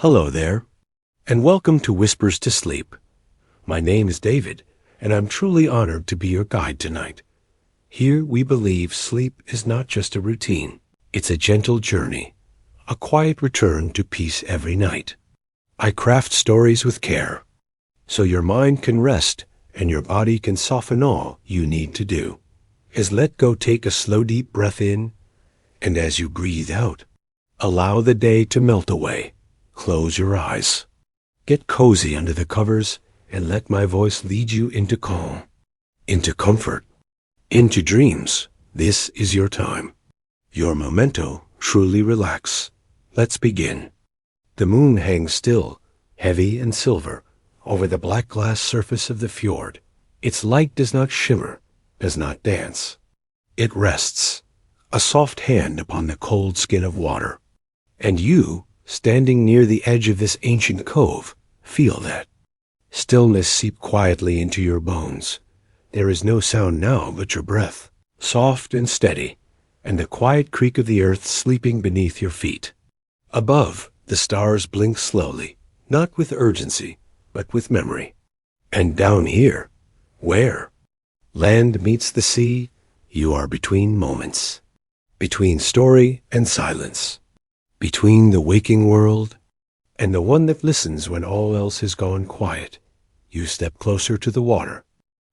Hello there, and welcome to Whispers to Sleep. My name is David, and I'm truly honored to be your guide tonight. Here we believe sleep is not just a routine. It's a gentle journey, a quiet return to peace every night. I craft stories with care, so your mind can rest and your body can soften. All you need to do is let go. Take a slow deep breath in, and as you breathe out, allow the day to melt away. Close your eyes. Get cozy under the covers and let my voice lead you into calm, into comfort, into dreams. This is your time, your memento. Truly relax. Let's begin. The moon hangs still, heavy and silver, over the black glass surface of the fjord. Its light does not shimmer, does not dance. It rests, a soft hand upon the cold skin of water. And you, standing near the edge of this ancient cove, feel that stillness seep quietly into your bones. There is no sound now but your breath, soft and steady, and the quiet creak of the earth sleeping beneath your feet. Above, the stars blink slowly, not with urgency, but with memory. And down here, where land meets the sea, you are between moments, between story and silence, between the waking world and the one that listens when all else has gone quiet. You step closer to the water.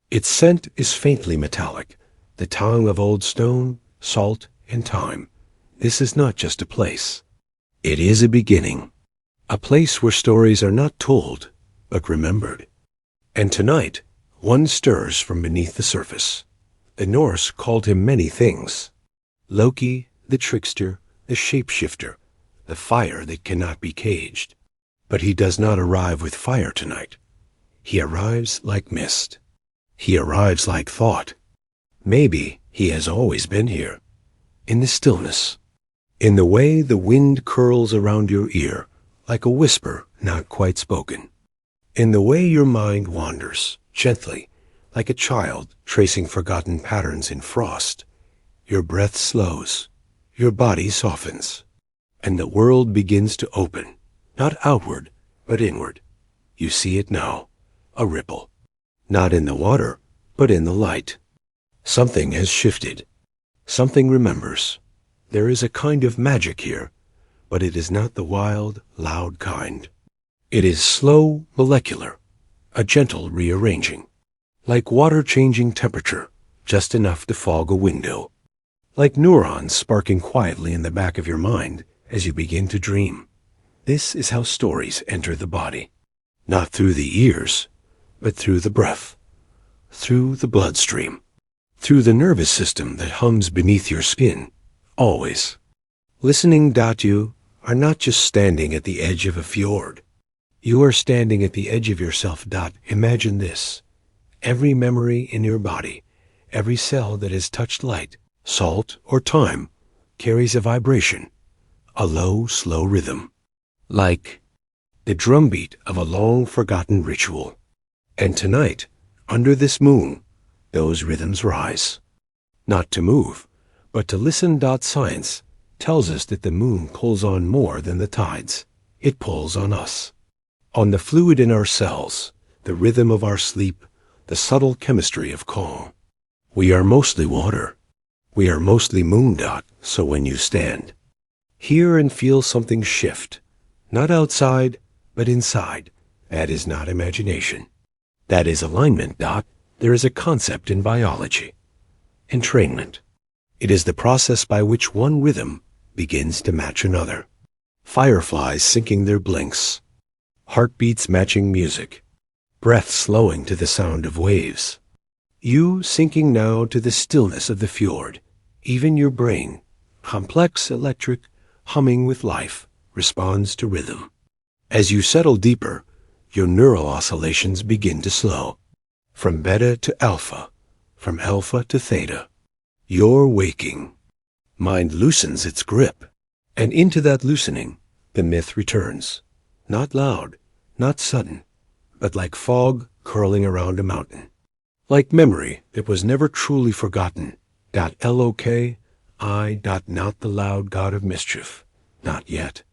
Its scent is faintly metallic, the tongue of old stone, salt, and time. This is not just a place. It is a beginning, a place where stories are not told, but remembered. And tonight, one stirs from beneath the surface. The Norse called him many things: Loki, the trickster, the shapeshifter, the fire that cannot be caged. But he does not arrive with fire tonight. He arrives like mist. He arrives like thought. Maybe he has always been here, in the stillness, in the way the wind curls around your ear, like a whisper not quite spoken, in the way your mind wanders, gently, like a child tracing forgotten patterns in frost. Your breath slows, your body softens, and the world begins to open, not outward, but inward. You see it now, a ripple, not in the water, but in the light. Something has shifted. Something remembers. There is a kind of magic here, but it is not the wild, loud kind. It is slow, molecular, a gentle rearranging, like water changing temperature, just enough to fog a window, like neurons sparking quietly in the back of your mind as you begin to dream. This is how stories enter the body, not through the ears, but through the breath, through the bloodstream, through the nervous system that hums beneath your skin, always. Listening. You are not just standing at the edge of a fjord. You are standing at the edge of yourself. Imagine this. Every memory in your body, every cell that has touched light, salt, or time, carries a vibration, a low, slow rhythm, like the drumbeat of a long-forgotten ritual. And tonight, under this moon, those rhythms rise, not to move, but to listen. Science tells us that the moon pulls on more than the tides. It pulls on us, on the fluid in our cells, the rhythm of our sleep, the subtle chemistry of calm. We are mostly water. We are mostly moon. So when you stand, hear and feel something shift, not outside, but inside. That is not imagination. That is alignment. There is a concept in biology, entrainment. It is the process by which one rhythm begins to match another. Fireflies syncing their blinks, heartbeats matching music, breath slowing to the sound of waves. You sinking now to the stillness of the fjord. Even your brain, complex, electric, humming with life, responds to rhythm. As you settle deeper, your neural oscillations begin to slow. From beta to alpha, from alpha to theta. You're waking. Mind loosens its grip, and into that loosening, the myth returns. Not loud, not sudden, but like fog curling around a mountain. Like memory that was never truly forgotten. Loki, not the loud god of mischief. Not yet.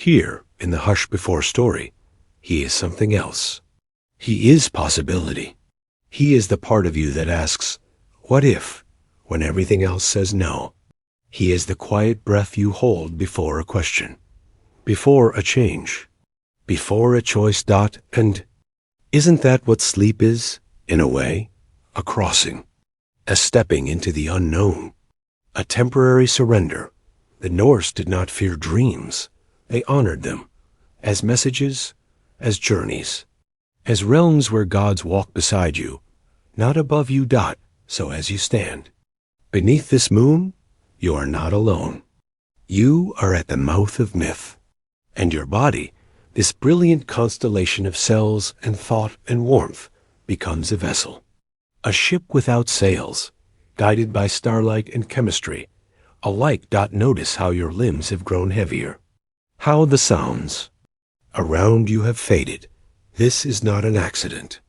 Here, in the hush before story, he is something else. He is possibility. He is the part of you that asks, what if, when everything else says no? He is the quiet breath you hold before a question, before a change, before a choice. And isn't that what sleep is, in a way? A crossing, a stepping into the unknown, a temporary surrender. The Norse did not fear dreams. They honored them as messages, as journeys, as realms where gods walk beside you, not above you. So as you stand beneath this moon, you are not alone. You are at the mouth of myth, and your body, this brilliant constellation of cells and thought and warmth, becomes a vessel, a ship without sails, guided by starlight and chemistry, alike. Notice how your limbs have grown heavier, how the sounds around you have faded. This is not an accident.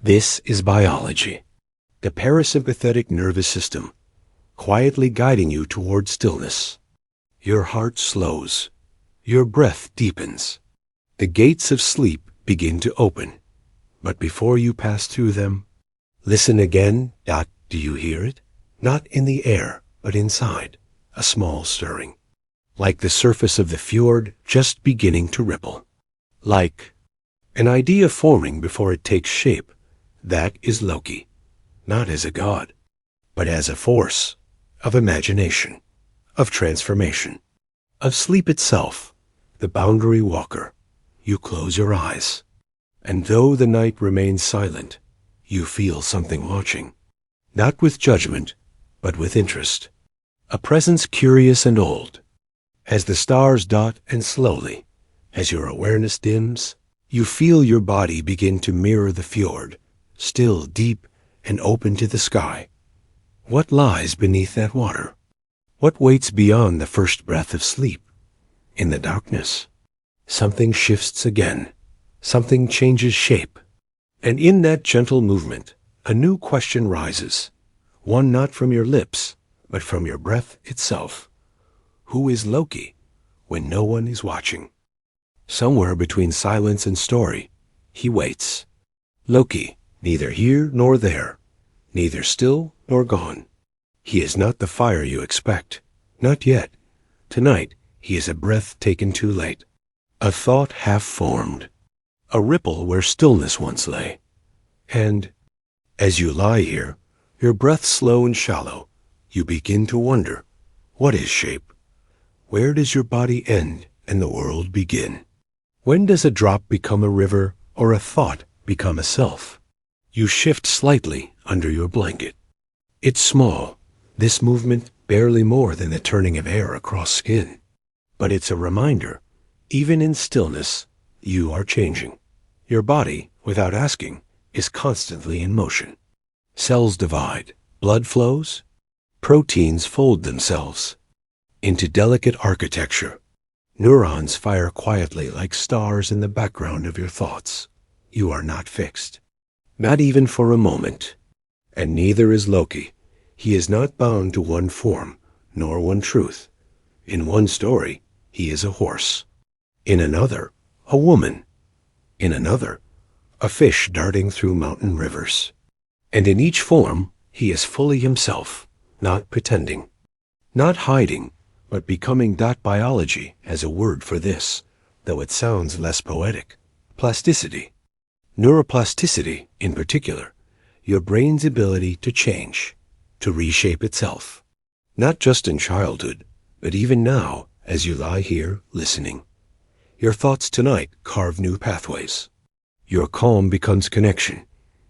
This is biology, the parasympathetic nervous system, quietly guiding you toward stillness. Your heart slows, your breath deepens. The gates of sleep begin to open, but before you pass through them, listen again. Do you hear it? Not in the air, but inside, a small stirring, like the surface of the fjord just beginning to ripple, like an idea forming before it takes shape. That is Loki, not as a god, but as a force of imagination, of transformation, of sleep itself, the boundary walker. You close your eyes, and though the night remains silent, you feel something watching, not with judgment, but with interest, a presence curious and old. As the stars and slowly, as your awareness dims, you feel your body begin to mirror the fjord, still deep and open to the sky. What lies beneath that water? What waits beyond the first breath of sleep? In the darkness, something shifts again. Something changes shape. And in that gentle movement, a new question rises. One not from your lips, but from your breath itself. Who is Loki when no one is watching? Somewhere between silence and story, he waits. Loki, neither here nor there, neither still nor gone. He is not the fire you expect, not yet. Tonight, he is a breath taken too late, a thought half formed, a ripple where stillness once lay. And as you lie here, your breath slow and shallow, you begin to wonder, what is shape? Where does your body end and the world begin? When does a drop become a river or a thought become a self? You shift slightly under your blanket. It's small, this movement barely more than the turning of air across skin. But it's a reminder, even in stillness, you are changing. Your body, without asking, is constantly in motion. Cells divide, blood flows, proteins fold themselves into delicate architecture. Neurons fire quietly like stars in the background of your thoughts. You are not fixed, not even for a moment. And neither is Loki. He is not bound to one form, nor one truth. In one story, he is a horse. In another, a woman. In another, a fish darting through mountain rivers. And in each form, he is fully himself, not pretending, not hiding, but becoming. Biology as a word for this, though it sounds less poetic. Plasticity. Neuroplasticity, in particular, your brain's ability to change, to reshape itself. Not just in childhood, but even now, as you lie here listening. Your thoughts tonight carve new pathways. Your calm becomes connection.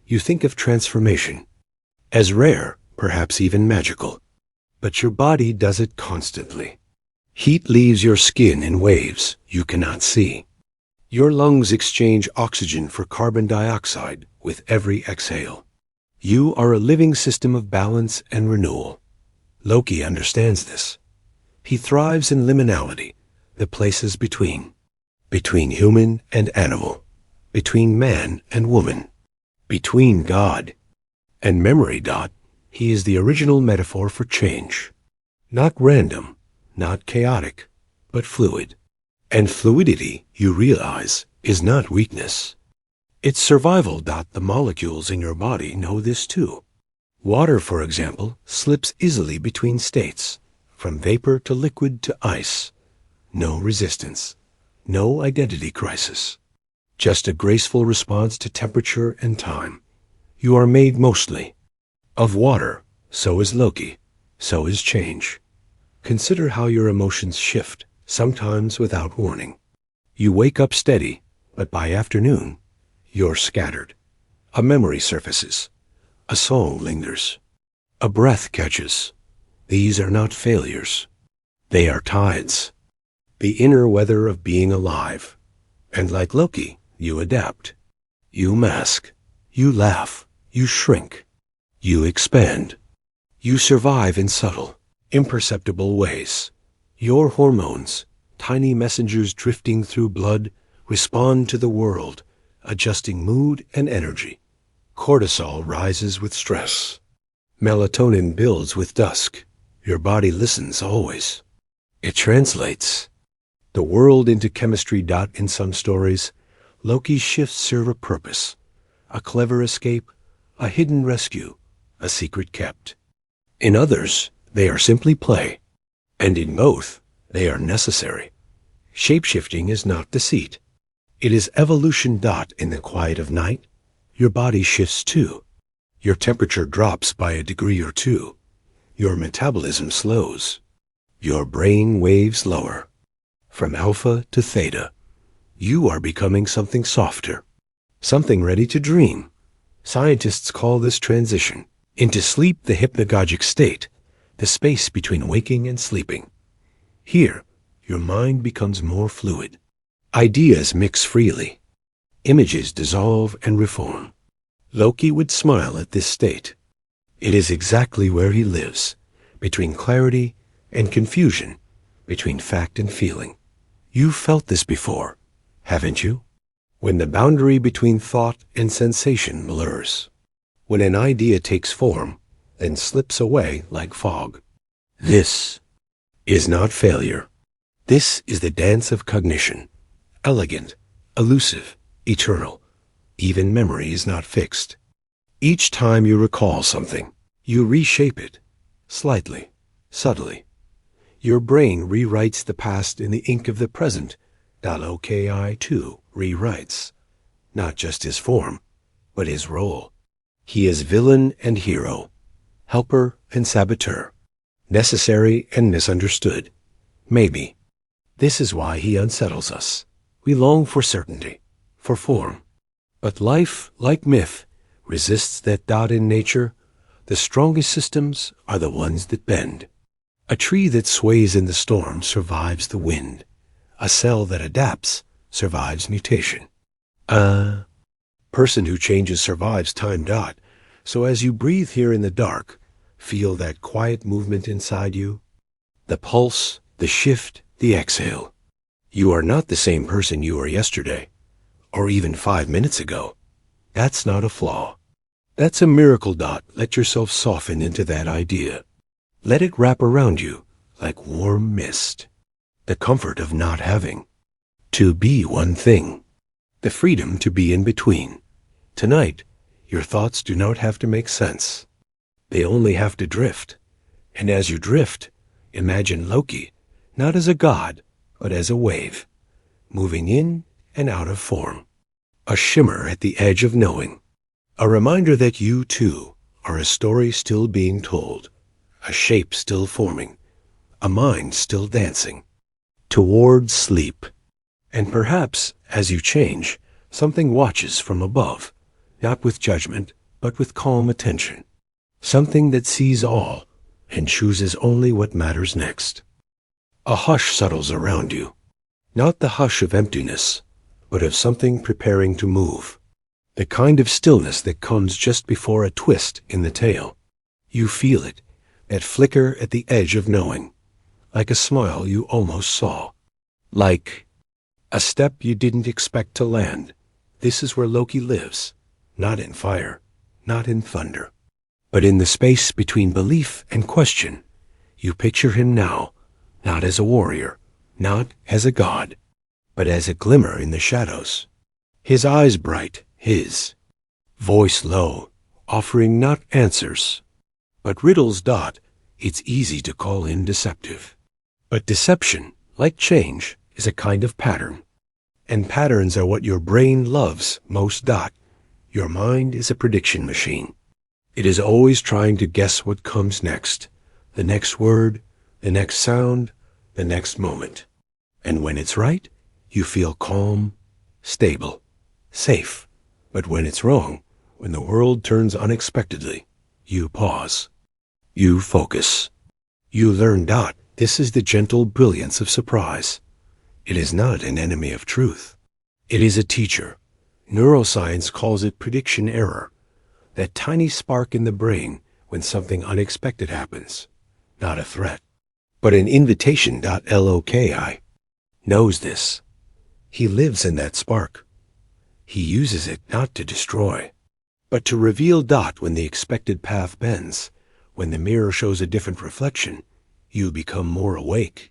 You think of transformation as rare, perhaps even magical. But your body does it constantly. Heat leaves your skin in waves you cannot see. Your lungs exchange oxygen for carbon dioxide with every exhale. You are a living system of balance and renewal. Loki understands this. He thrives in liminality, the places between human and animal, between man and woman, between God and memory. He is the original metaphor for change. Not random, not chaotic, but fluid. And fluidity, you realize, is not weakness. It's survival. The molecules in your body know this too. Water, for example, slips easily between states, from vapor to liquid to ice. No resistance, no identity crisis. Just a graceful response to temperature and time. You are made mostly of water. So is Loki. So is change. Consider how your emotions shift, sometimes without warning. You wake up steady, but by afternoon, you're scattered. A memory surfaces. A song lingers. A breath catches. These are not failures. They are tides. The inner weather of being alive. And like Loki, you adapt. You mask. You laugh. You shrink. You expand. You survive in subtle, imperceptible ways. Your hormones, tiny messengers drifting through blood, respond to the world, adjusting mood and energy. Cortisol rises with stress. Melatonin builds with dusk. Your body listens always. It translates the world into chemistry. In some stories, Loki's shifts serve a purpose. A clever escape, a hidden rescue, a secret kept. In others, they are simply play. And in both, they are necessary. Shapeshifting is not deceit. It is evolution. In the quiet of night, your body shifts too. Your temperature drops by a degree or two. Your metabolism slows. Your brain waves lower. From alpha to theta, you are becoming something softer, something ready to dream. Scientists call this transition into sleep, the hypnagogic state, the space between waking and sleeping. Here, your mind becomes more fluid. Ideas mix freely. Images dissolve and reform. Loki would smile at this state. It is exactly where he lives, between clarity and confusion, between fact and feeling. You've felt this before, haven't you? When the boundary between thought and sensation blurs. When an idea takes form, then slips away like fog. This is not failure. This is the dance of cognition. Elegant, elusive, eternal. Even memory is not fixed. Each time you recall something, you reshape it, slightly, subtly. Your brain rewrites the past in the ink of the present. Loki, too, rewrites. Not just his form, but his role. He is villain and hero, helper and saboteur, necessary and misunderstood. Maybe. This is why he unsettles us. We long for certainty, for form. But life, like myth, resists that. In nature, the strongest systems are the ones that bend. A tree that sways in the storm survives the wind. A cell that adapts survives mutation. A person who changes survives time. So as you breathe here in the dark, feel that quiet movement inside you. The pulse, the shift, the exhale. You are not the same person you were yesterday, or even 5 minutes ago. That's not a flaw. That's a miracle. Let yourself soften into that idea. Let it wrap around you like warm mist. The comfort of not having to be one thing. The freedom to be in between. Tonight, your thoughts do not have to make sense. They only have to drift. And as you drift, imagine Loki, not as a god, but as a wave, moving in and out of form. A shimmer at the edge of knowing. A reminder that you, too, are a story still being told, a shape still forming, a mind still dancing, towards sleep. And perhaps, as you change, something watches from above, not with judgment, but with calm attention. Something that sees all and chooses only what matters next. A hush settles around you, not the hush of emptiness, but of something preparing to move. The kind of stillness that comes just before a twist in the tale. You feel it, that flicker at the edge of knowing, like a smile you almost saw, like a step you didn't expect to land. This is where Loki lives, not in fire, not in thunder, but in the space between belief and question. You picture him now, not as a warrior, not as a god, but as a glimmer in the shadows. His eyes bright, his voice low, offering not answers, but riddles. It's easy to call him deceptive. But deception, like change, is a kind of pattern. And patterns are what your brain loves most. Your mind is a prediction machine. It is always trying to guess what comes next, the next word, the next sound, the next moment. And when it's right, you feel calm, stable, safe. But when it's wrong, when the world turns unexpectedly, you pause. You focus. You learn. This is the gentle brilliance of surprise. It is not an enemy of truth. It is a teacher. Neuroscience calls it prediction error, that tiny spark in the brain when something unexpected happens. Not a threat, but an invitation. Loki knows this. He lives in that spark. He uses it not to destroy, but to reveal. When the expected path bends, when the mirror shows a different reflection, you become more awake,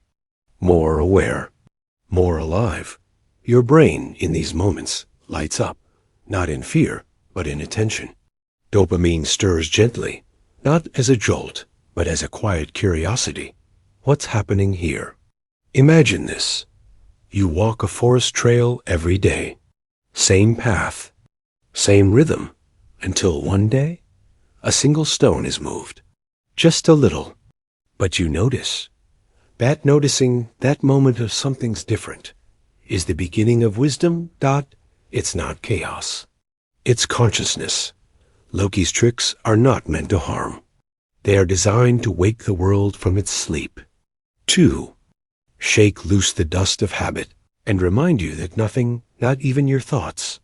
more aware, more alive. Your brain, in these moments, lights up, not in fear, but in attention. Dopamine stirs gently, not as a jolt, but as a quiet curiosity. What's happening here? Imagine this. You walk a forest trail every day. Same path, same rhythm, until one day, a single stone is moved. Just a little. But you notice. That noticing, that moment of something's different, is the beginning of wisdom. It's not chaos. It's consciousness. Loki's tricks are not meant to harm. They are designed to wake the world from its sleep. 2. Shake loose the dust of habit and remind you that nothing, not even your thoughts,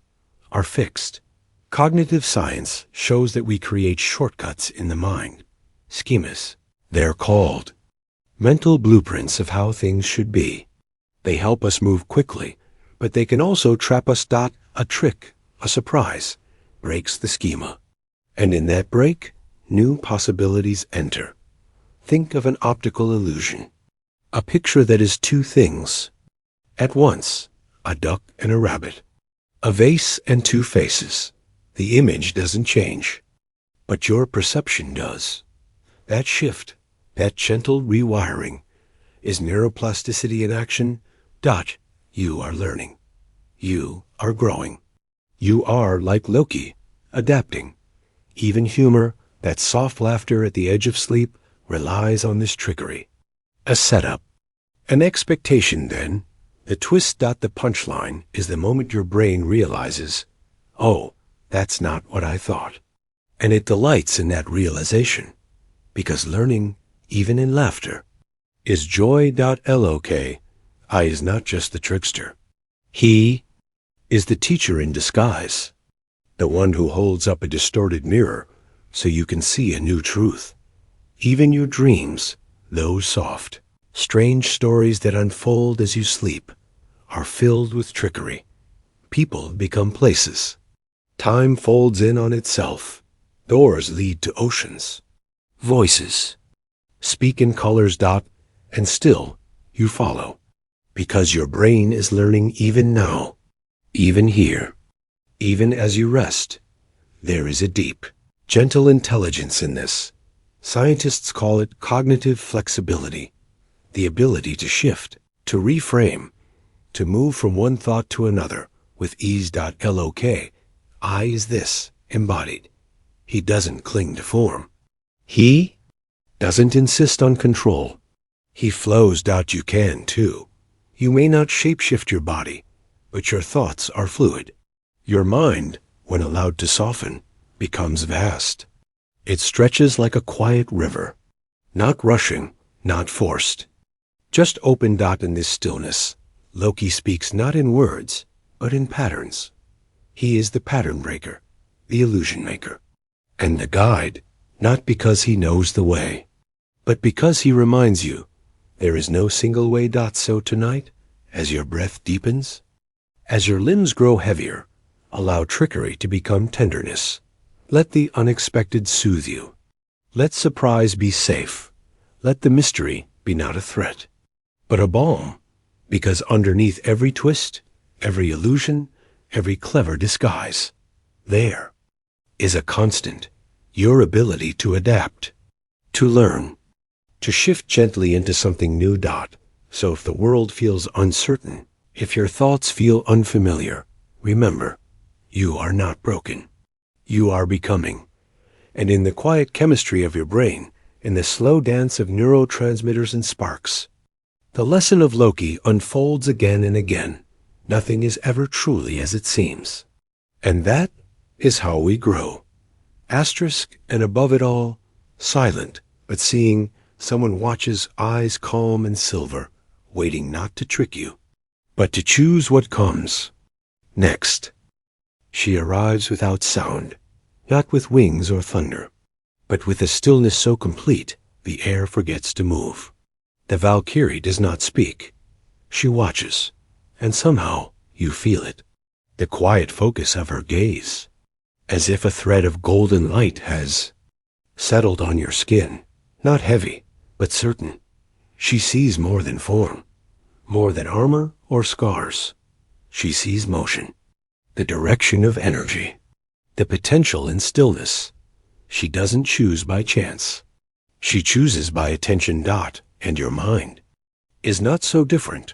are fixed. Cognitive science shows that we create shortcuts in the mind. Schemas. They're called mental blueprints of how things should be. They help us move quickly, but they can also trap us. A trick, a surprise, breaks the schema. And in that break, new possibilities enter. Think of an optical illusion. A picture that is two things at once, a duck and a rabbit, a vase and two faces. The image doesn't change, but your perception does. That shift, that gentle rewiring, is neuroplasticity in action. You are learning. You are growing. You are, like Loki, adapting. Even humor, that soft laughter at the edge of sleep, relies on this trickery. A setup. An expectation, then. The twist. The punchline is the moment your brain realizes, oh, that's not what I thought. And it delights in that realization, because learning, even in laughter, is joy. Loki is not just the trickster. He is the teacher in disguise, the one who holds up a distorted mirror so you can see a new truth. Even your dreams, those soft, strange stories that unfold as you sleep, are filled with trickery. People become places. Time folds in on itself. Doors lead to oceans. Voices speak in colors. And still you follow, because your brain is learning even now, even here, even as you rest. There is a deep, gentle intelligence in this. Scientists call it cognitive flexibility, the ability to shift, to reframe, to move from one thought to another with ease. Loki is this, embodied. He doesn't cling to form. He doesn't insist on control. He flows. You can, too. You may not shapeshift your body, but your thoughts are fluid. Your mind, when allowed to soften, becomes vast. It stretches like a quiet river, not rushing, not forced. Just open. In this stillness, Loki speaks not in words, but in patterns. He is the pattern breaker, the illusion maker, and the guide, not because he knows the way, but because he reminds you there is no single way. So tonight, as your breath deepens, as your limbs grow heavier, allow trickery to become tenderness. Let the unexpected soothe you. Let surprise be safe. Let the mystery be not a threat, but a balm. Because underneath every twist, every illusion, every clever disguise, there is a constant, your ability to adapt, to learn, to shift gently into something new. So if the world feels uncertain, if your thoughts feel unfamiliar, remember, you are not broken. You are becoming. And in the quiet chemistry of your brain, in the slow dance of neurotransmitters and sparks, the lesson of Loki unfolds again and again. Nothing is ever truly as it seems. And that is how we grow. Asterisk, and above it all, silent, but seeing, someone watches, eyes calm and silver, waiting not to trick you, but to choose what comes next. She arrives without sound, not with wings or thunder, but with a stillness so complete the air forgets to move. The Valkyrie does not speak. She watches, and somehow you feel it. The quiet focus of her gaze, as if a thread of golden light has settled on your skin, not heavy, but certain. She sees more than form, more than armor or scars. She sees motion, the direction of energy, the potential in stillness. She doesn't choose by chance. She chooses by attention. And your mind is not so different.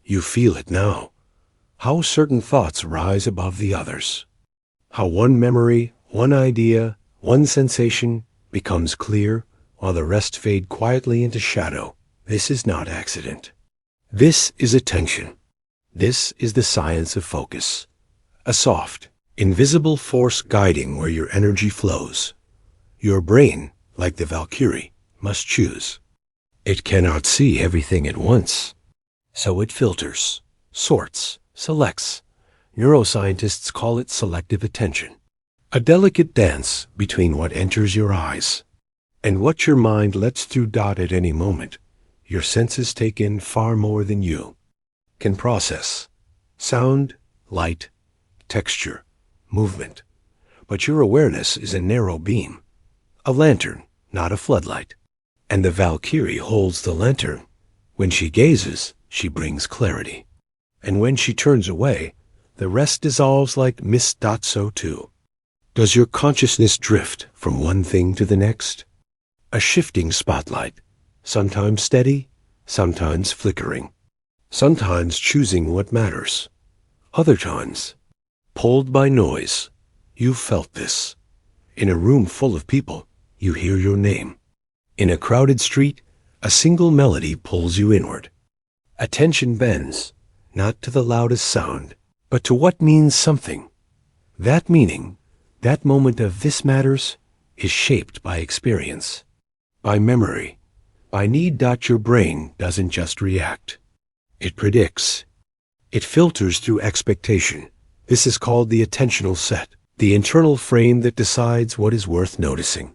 You feel it now. How certain thoughts rise above the others. How one memory, one idea, one sensation becomes clear while the rest fade quietly into shadow. This is not accident. This is attention. This is the science of focus. A soft, invisible force guiding where your energy flows. Your brain, like the Valkyrie, must choose. It cannot see everything at once. So it filters, sorts, selects. Neuroscientists call it selective attention. A delicate dance between what enters your eyes and what your mind lets through. At any moment, your senses take in far more than you can process. Sound, light, texture, movement. But your awareness is a narrow beam, a lantern, not a floodlight. And the Valkyrie holds the lantern. When she gazes, she brings clarity. And when she turns away, the rest dissolves like mist. So too does your consciousness drift from one thing to the next. A shifting spotlight, sometimes steady, sometimes flickering, sometimes choosing what matters, other times pulled by noise. You felt this. In a room full of people, you hear your name. In a crowded street, a single melody pulls you inward. Attention bends, not to the loudest sound, but to what means something. That meaning, that moment of this matters, is shaped by experience, by memory, by need. Your brain doesn't just react. It predicts. It filters through expectation. This is called the attentional set, the internal frame that decides what is worth noticing.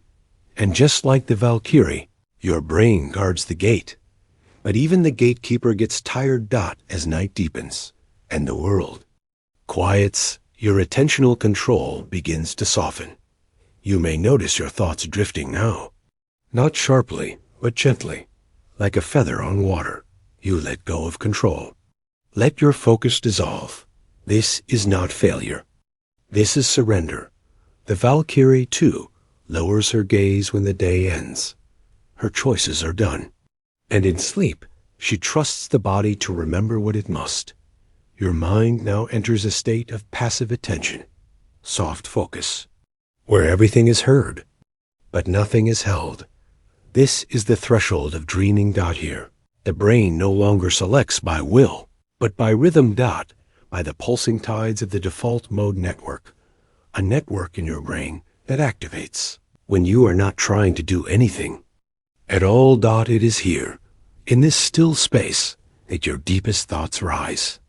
And just like the Valkyrie, your brain guards the gate. But even the gatekeeper gets tired. As night deepens and the world quiets, your attentional control begins to soften. You may notice your thoughts drifting now. Not sharply, but gently, like a feather on water. You let go of control. Let your focus dissolve. This is not failure. This is surrender. The Valkyrie, too, lowers her gaze when the day ends. Her choices are done. And in sleep, she trusts the body to remember what it must. Your mind now enters a state of passive attention, soft focus, where everything is heard, but nothing is held. This is the threshold of dreaming. Here, the brain no longer selects by will, but by rhythm. By the pulsing tides of the default mode network, a network in your brain that activates when you are not trying to do anything at all. It is here, in this still space, that your deepest thoughts rise.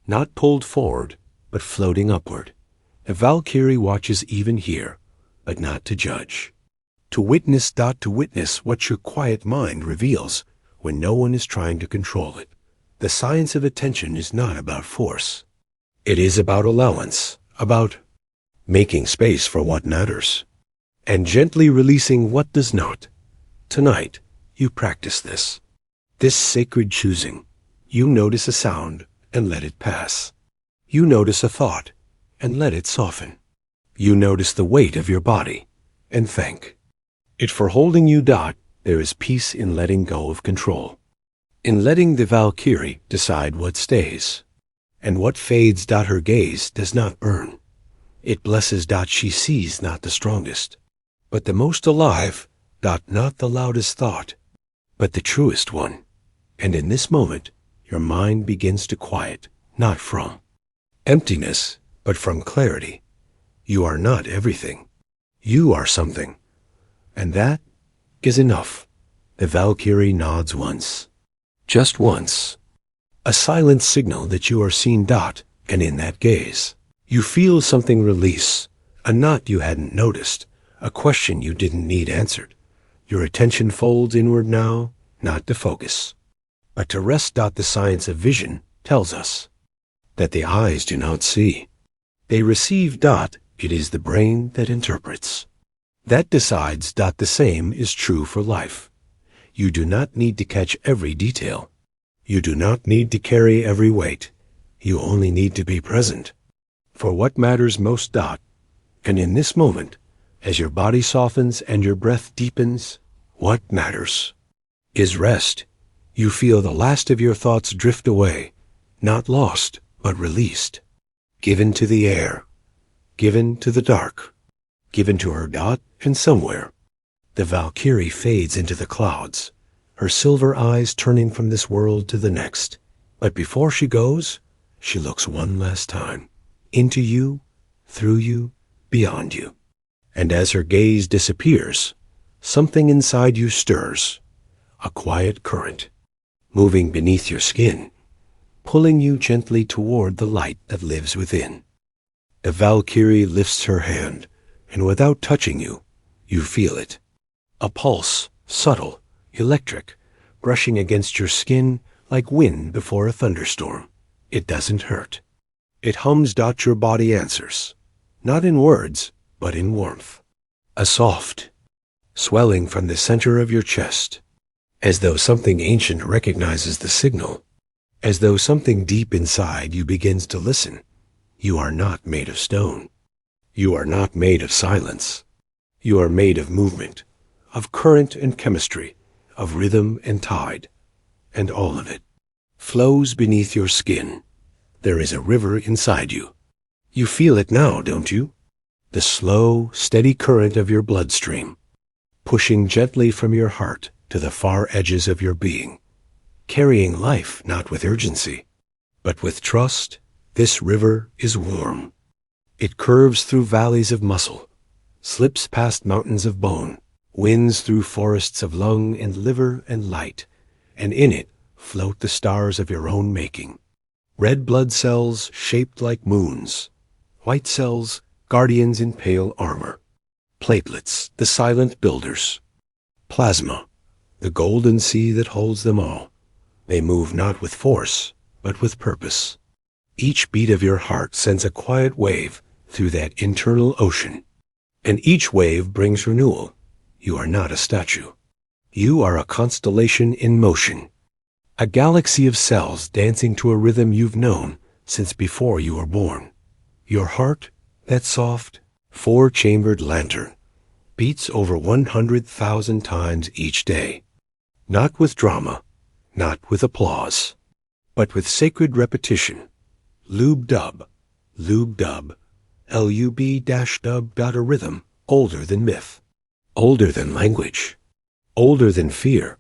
Not pulled forward, but floating upward. The Valkyrie watches even here, but not to judge. To witness. To witness what your quiet mind reveals when no one is trying to control it. The science of attention is not about force. It is about allowance, about making space for what matters, and gently releasing what does not. Tonight, you practice this sacred choosing, You notice a sound and let it pass. You notice a thought and let it soften. You notice the weight of your body and thank it for holding you. There is peace in letting go of control, in letting the Valkyrie decide what stays, and what fades. Her gaze does not burn. It blesses. She sees not the strongest, but the most alive. Not the loudest thought, but the truest one. And in this moment, your mind begins to quiet, not from emptiness, but from clarity. You are not everything. You are something. And that is enough. The Valkyrie nods once. Just once. A silent signal that you are seen. And in that gaze, you feel something release. A knot you hadn't noticed. A question you didn't need answered. Your attention folds inward now, not to focus, but to rest. The science of vision tells us that the eyes do not see. They receive. It is the brain that interprets, that decides. The same is true for life. You do not need to catch every detail. You do not need to carry every weight. You only need to be present for what matters most. And in this moment, as your body softens and your breath deepens, what matters is rest. You feel the last of your thoughts drift away, not lost, but released, given to the air, given to the dark, given to her. And somewhere, the Valkyrie fades into the clouds, her silver eyes turning from this world to the next. But before she goes, she looks one last time, into you, through you, beyond you. And as her gaze disappears, something inside you stirs, a quiet current, moving beneath your skin, pulling you gently toward the light that lives within. The Valkyrie lifts her hand, and without touching you, you feel it. A pulse, subtle, electric, brushing against your skin like wind before a thunderstorm. It doesn't hurt. It hums. Your body answers, not in words, but in warmth. A soft swelling from the center of your chest, as though something ancient recognizes the signal, as though something deep inside you begins to listen. You are not made of stone. You are not made of silence. You are made of movement, of current and chemistry, of rhythm and tide, and all of it flows beneath your skin. There is a river inside you. You feel it now, don't you? The slow, steady current of your bloodstream, pushing gently from your heart to the far edges of your being, carrying life not with urgency, but with trust. This river is warm. It curves through valleys of muscle, slips past mountains of bone, winds through forests of lung and liver and light, and in it float the stars of your own making. Red blood cells shaped like moons, white cells, guardians in pale armor, platelets, the silent builders, plasma, the golden sea that holds them all. They move not with force, but with purpose. Each beat of your heart sends a quiet wave through that internal ocean, and each wave brings renewal. You are not a statue. You are a constellation in motion, a galaxy of cells dancing to a rhythm you've known since before you were born. Your heart, that soft, four-chambered lantern, beats over 100,000 times each day, not with drama, not with applause, but with sacred repetition. Lube-dub, lube-dub, lub-dub. A rhythm older than myth, older than language, older than fear,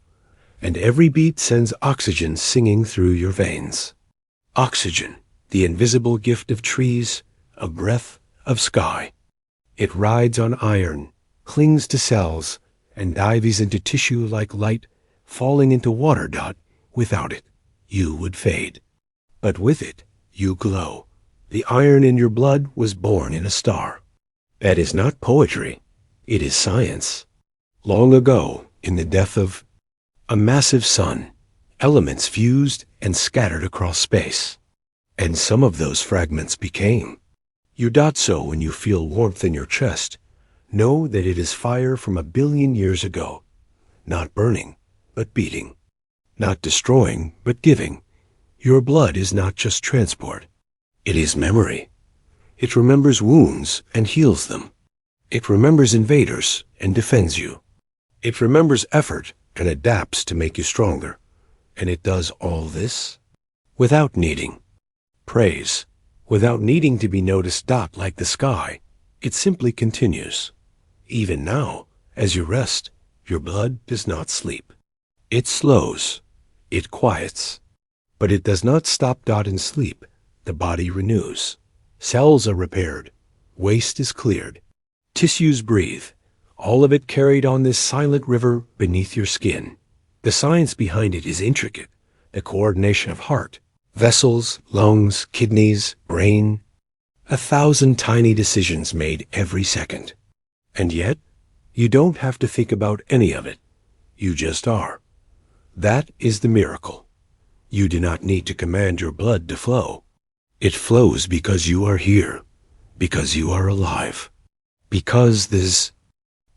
and every beat sends oxygen singing through your veins. Oxygen, the invisible gift of trees, of breath, of sky. It rides on iron, clings to cells, and dives into tissue like light falling into water. Without it, you would fade. But with it, you glow. The iron in your blood was born in a star. That is not poetry. It is science. Long ago, in the death of a massive sun, elements fused and scattered across space. And some of those fragments became. You. So when you feel warmth in your chest, know that it is fire from 1 billion years ago, not burning, but beating, not destroying, but giving, Your blood is not just transport. It is memory. It remembers wounds and heals them. It remembers invaders and defends you. It remembers effort and adapts to make you stronger. And it does all this without needing praise, without needing to be noticed. Like the sky, it simply continues. Even now, as you rest, your blood does not sleep. It slows. It quiets. But it does not stop. In sleep, the body renews. Cells are repaired. Waste is cleared. Tissues breathe. All of it carried on this silent river beneath your skin. The science behind it is intricate. The coordination of heart, vessels, lungs, kidneys, brain. 1,000 tiny decisions made every second. And yet, you don't have to think about any of it. You just are. That is the miracle. You do not need to command your blood to flow. It flows because you are here, because you are alive, because this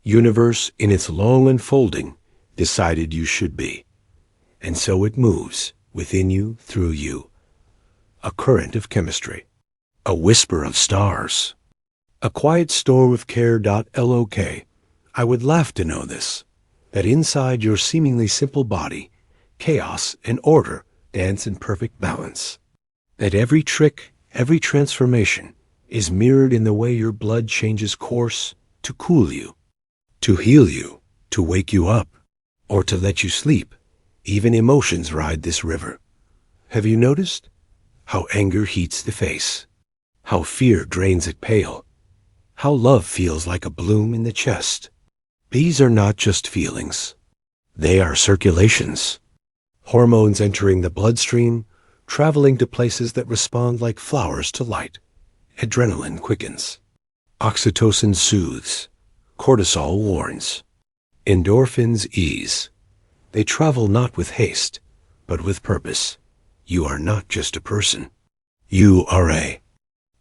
universe in its long unfolding decided you should be. And so it moves within you, through you. A current of chemistry, a whisper of stars, a quiet storm of care. Look, I would laugh to know this, that inside your seemingly simple body, chaos and order dance in perfect balance. That every trick, every transformation is mirrored in the way your blood changes course to cool you, to heal you, to wake you up, or to let you sleep. Even emotions ride this river. Have you noticed how anger heats the face, how fear drains it pale, how love feels like a bloom in the chest? These are not just feelings. They are circulations. Hormones entering the bloodstream, traveling to places that respond like flowers to light. Adrenaline quickens. Oxytocin soothes. Cortisol warns. Endorphins ease. They travel not with haste, but with purpose. You are not just a person. You are a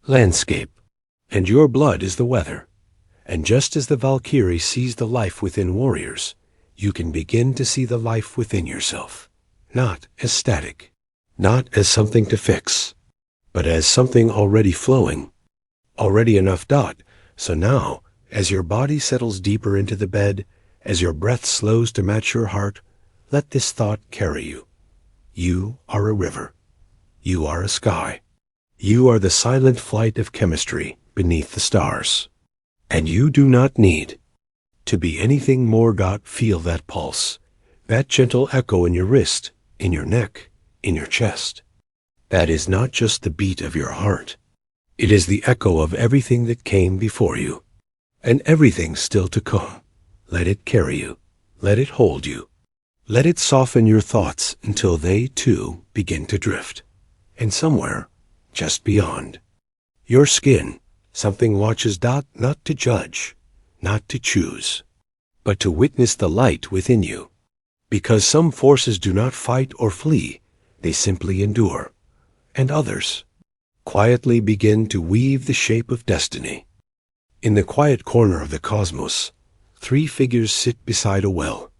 landscape, and your blood is the weather. And just as the Valkyrie sees the life within warriors, you can begin to see the life within yourself, not as static, not as something to fix, but as something already flowing, already enough. So now, as your body settles deeper into the bed, as your breath slows to match your heart, let this thought carry you. You are a river. You are a sky. You are the silent flight of chemistry beneath the stars. And you do not need to be anything more. Feel that pulse, that gentle echo in your wrist, in your neck, in your chest. That is not just the beat of your heart. It is the echo of everything that came before you, and everything still to come. Let it carry you. Let it hold you. Let it soften your thoughts until they, too, begin to drift. And somewhere, just beyond your skin, something watches. Not to judge, not to choose, but to witness the light within you. Because some forces do not fight or flee, they simply endure. And others quietly begin to weave the shape of destiny. In the quiet corner of the cosmos, 3 figures sit beside a well.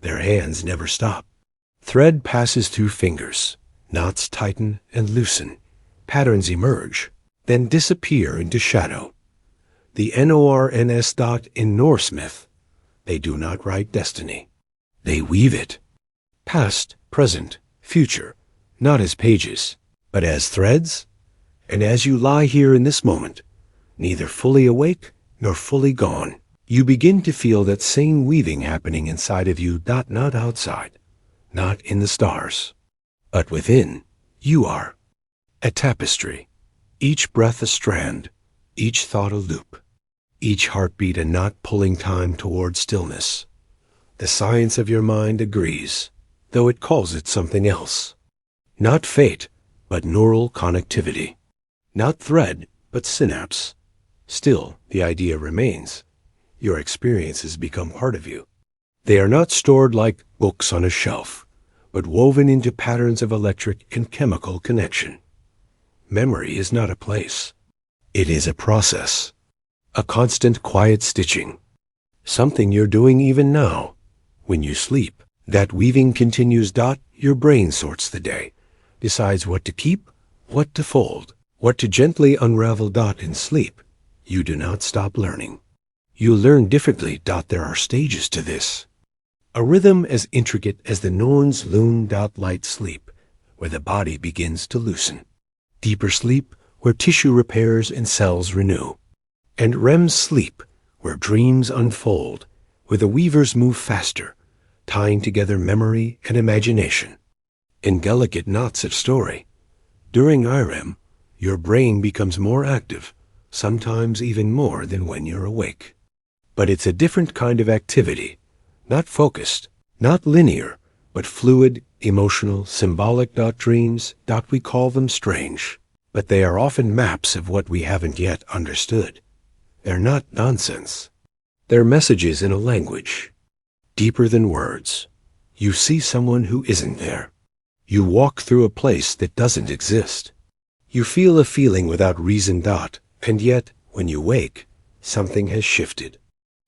Their hands never stop. Thread passes through fingers. Knots tighten and loosen. Patterns emerge, then disappear into shadow. The Norns. In Norse myth, they do not write destiny. They weave it. Past, present, future, not as pages, but as threads. And as you lie here in this moment, neither fully awake nor fully gone, you begin to feel that same weaving happening inside of you. Not outside, not in the stars, but within. You are a tapestry, each breath a strand, each thought a loop, each heartbeat a knot pulling time toward stillness. The science of your mind agrees, though it calls it something else. Not fate, but neural connectivity. Not thread, but synapse. Still, the idea remains. Your experiences become part of you. They are not stored like books on a shelf, but woven into patterns of electric and chemical connection. Memory is not a place. It is a process. A constant quiet stitching. Something you're doing even now. When you sleep, that weaving continues. Your brain sorts the day, decides what to keep, what to fold, what to gently unravel. In sleep, you do not stop learning. You learn differently. There are stages to this. A rhythm as intricate as the Norns loom. Light sleep, where the body begins to loosen. Deeper sleep, where tissue repairs and cells renew. And REM sleep, where dreams unfold, where the weavers move faster, tying together memory and imagination. In delicate knots of story, during IREM, your brain becomes more active, sometimes even more than when you're awake. But it's a different kind of activity, not focused, not linear, but fluid, emotional, symbolic. Dreams. We call them strange, but they are often maps of what we haven't yet understood. They're not nonsense. They're messages in a language, deeper than words. You see someone who isn't there. You walk through a place that doesn't exist. You feel a feeling without reason. And yet, when you wake, something has shifted.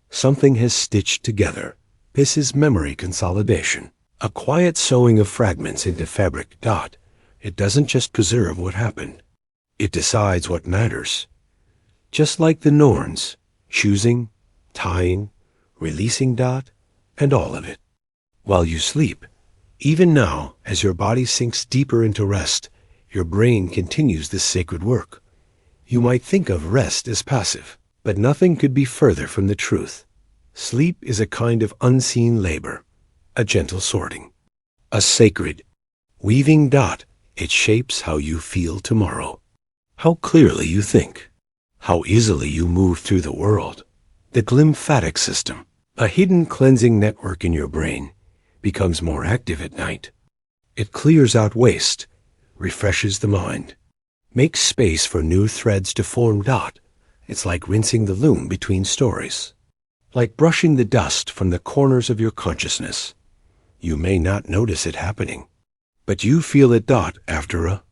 Something has stitched together. This is memory consolidation, a quiet sewing of fragments into fabric. It doesn't just preserve what happened. It decides what matters. Just like the Norns, choosing, tying, releasing. And all of it. While you sleep, even now, as your body sinks deeper into rest, your brain continues this sacred work. You might think of rest as passive, but nothing could be further from the truth. Sleep is a kind of unseen labor, a gentle sorting, a sacred weaving. It shapes how you feel tomorrow, how clearly you think, how easily you move through the world. The lymphatic system, a hidden cleansing network in your brain, becomes more active at night. It clears out waste, refreshes the mind, makes space for new threads to form. It's like rinsing the loom between stories, like brushing the dust from the corners of your consciousness. You may not notice it happening, but you feel it. After a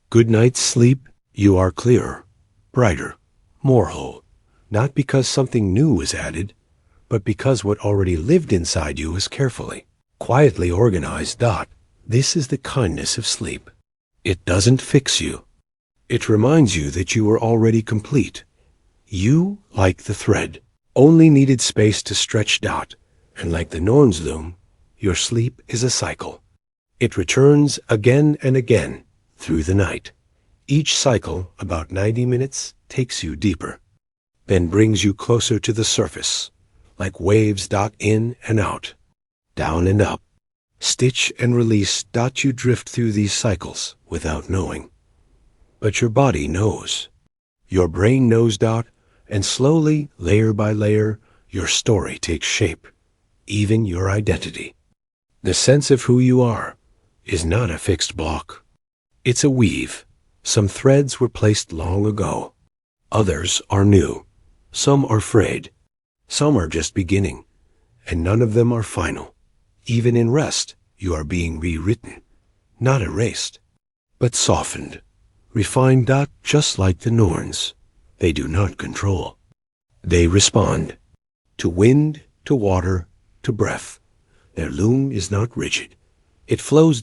good night's sleep, you are clearer, brighter, more whole, not because something new was added, but because what already lived inside you is carefully, quietly organized. This is the kindness of sleep. It doesn't fix you. It reminds you that you were already complete. You, like the thread, only needed space to stretch. And like the Norns loom, your sleep is a cycle. It returns again and again through the night. Each cycle, about 90 minutes, takes you deeper, then brings you closer to the surface, like waves. In and out, down and up, stitch and release. You drift through these cycles without knowing. But your body knows. Your brain knows. And slowly, layer by layer, your story takes shape, even your identity. The sense of who you are is not a fixed block. It's a weave. Some threads were placed long ago. Others are new. Some are frayed. Some are just beginning. And none of them are final. Even in rest, you are being rewritten, not erased, but softened, refined. Just like the Norns, they do not control. They respond to wind, to water, to breath. Their loom is not rigid. It flows.